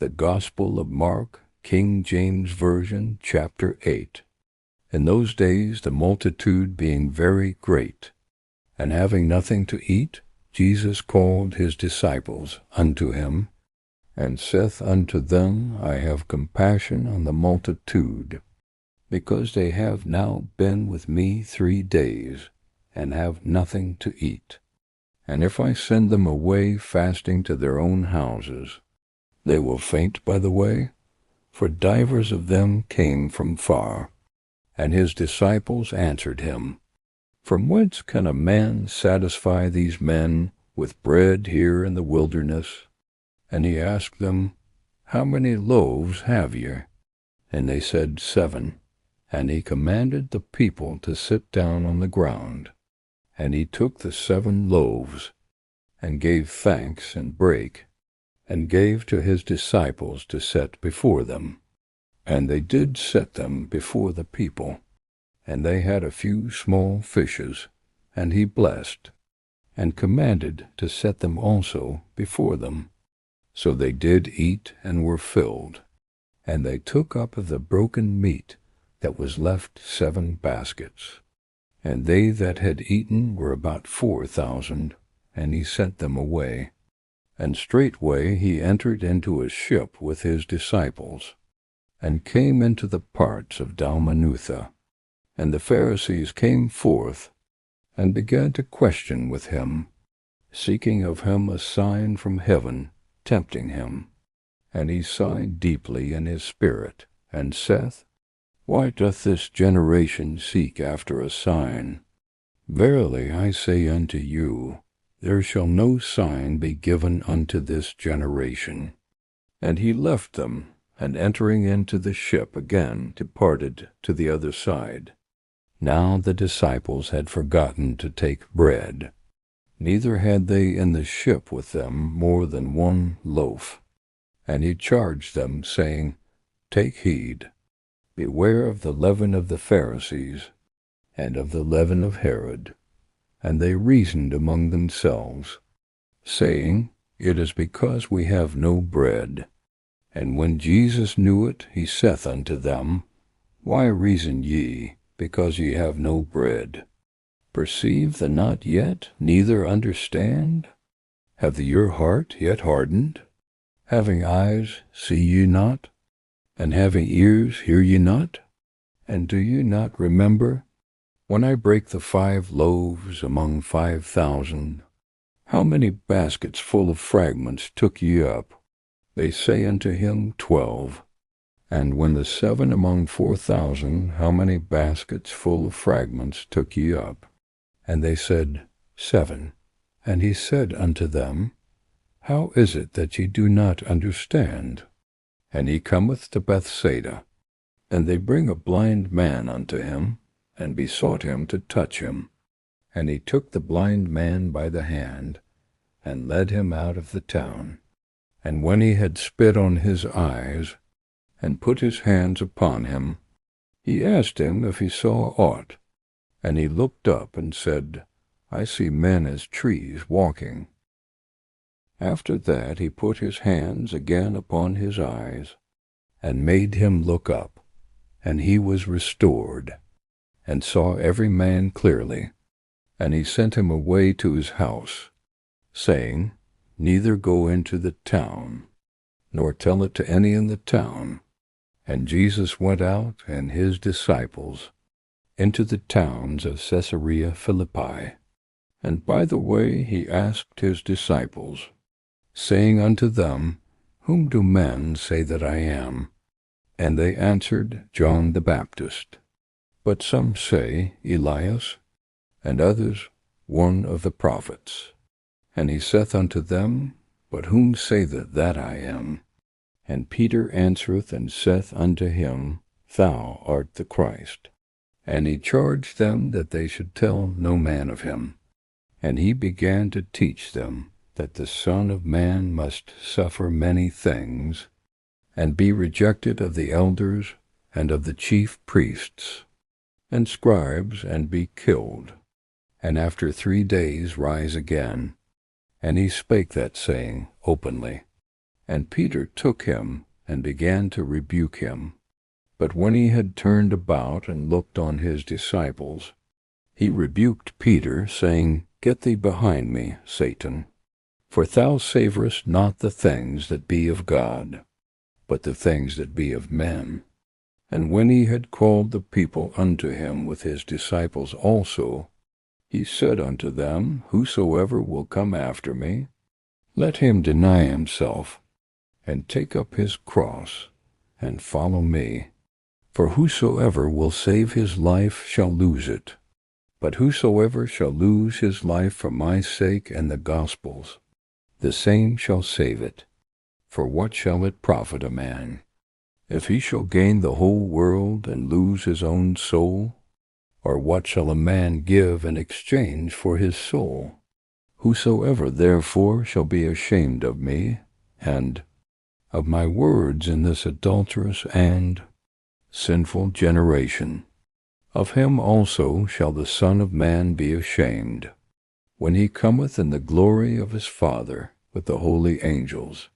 The Gospel of Mark, King James Version, chapter 8. In those days the multitude being very great, and having nothing to eat, Jesus called his disciples unto him, and saith unto them, I have compassion on the multitude, because they have now been with me 3 days, and have nothing to eat. And if I send them away fasting to their own houses, they will faint by the way, for divers of them came from far. And his disciples answered him, From whence can a man satisfy these men with bread here in the wilderness? And he asked them, How many loaves have ye? And they said, 7. And he commanded the people to sit down on the ground. And he took the 7 loaves, and gave thanks, and brake, and gave to his disciples to set before them. And they did set them before the people. And they had a few small fishes, and he blessed, and commanded to set them also before them. So they did eat, and were filled. And they took up of the broken meat that was left 7 baskets. And they that had eaten were about 4,000, and he sent them away. And straightway he entered into a ship with his disciples, and came into the parts of Dalmanutha. And the Pharisees came forth, and began to question with him, seeking of him a sign from heaven, tempting him. And he sighed deeply in his spirit, and saith, Why doth this generation seek after a sign? Verily I say unto you, there shall no sign be given unto this generation. And he left them, and entering into the ship again departed to the other side. Now the disciples had forgotten to take bread, neither had they in the ship with them more than 1 loaf. And he charged them, saying, Take heed, beware of the leaven of the Pharisees, and of the leaven of Herod. And they reasoned among themselves, saying, It is because we have no bread. And when Jesus knew it, he saith unto them, Why reason ye, because ye have no bread? Perceive the not yet, neither understand? Hath your heart yet hardened? Having eyes, see ye not? And having ears, hear ye not? And do ye not remember, when I brake the 5 loaves among 5,000, how many baskets full of fragments took ye up? They say unto him, 12. And when the 7 among 4,000, how many baskets full of fragments took ye up? And they said, 7. And he said unto them, How is it that ye do not understand? And he cometh to Bethsaida, and they bring a blind man unto him, and besought him to touch him. And he took the blind man by the hand, and led him out of the town. And when he had spit on his eyes, and put his hands upon him, he asked him if he saw aught. And he looked up and said, I see men as trees walking. After that he put his hands again upon his eyes, and made him look up, and he was restored, and saw every man clearly. And he sent him away to his house, saying, Neither go into the town, nor tell it to any in the town. And Jesus went out, and his disciples, into the towns of Caesarea Philippi. And by the way he asked his disciples, saying unto them, Whom do men say that I am? And they answered, John the Baptist. But some say, Elias, and others, one of the prophets. And he saith unto them, But whom saith that I am? And Peter answereth and saith unto him, Thou art the Christ. And he charged them that they should tell no man of him. And he began to teach them that the Son of Man must suffer many things, and be rejected of the elders, and of the chief priests, and scribes, and be killed, and after 3 days rise again. And he spake that saying openly. And Peter took him, and began to rebuke him. But when he had turned about and looked on his disciples, he rebuked Peter, saying, Get thee behind me, Satan, for thou savorest not the things that be of God, but the things that be of men. And when he had called the people unto him with his disciples also, he said unto them, Whosoever will come after me, let him deny himself, and take up his cross, and follow me. For whosoever will save his life shall lose it, but whosoever shall lose his life for my sake and the gospel's, the same shall save it. For what shall it profit a man, if he shall gain the whole world and lose his own soul? Or what shall a man give in exchange for his soul? Whosoever therefore shall be ashamed of me, and of my words in this adulterous and sinful generation, of him also shall the Son of Man be ashamed, when he cometh in the glory of his Father with the holy angels,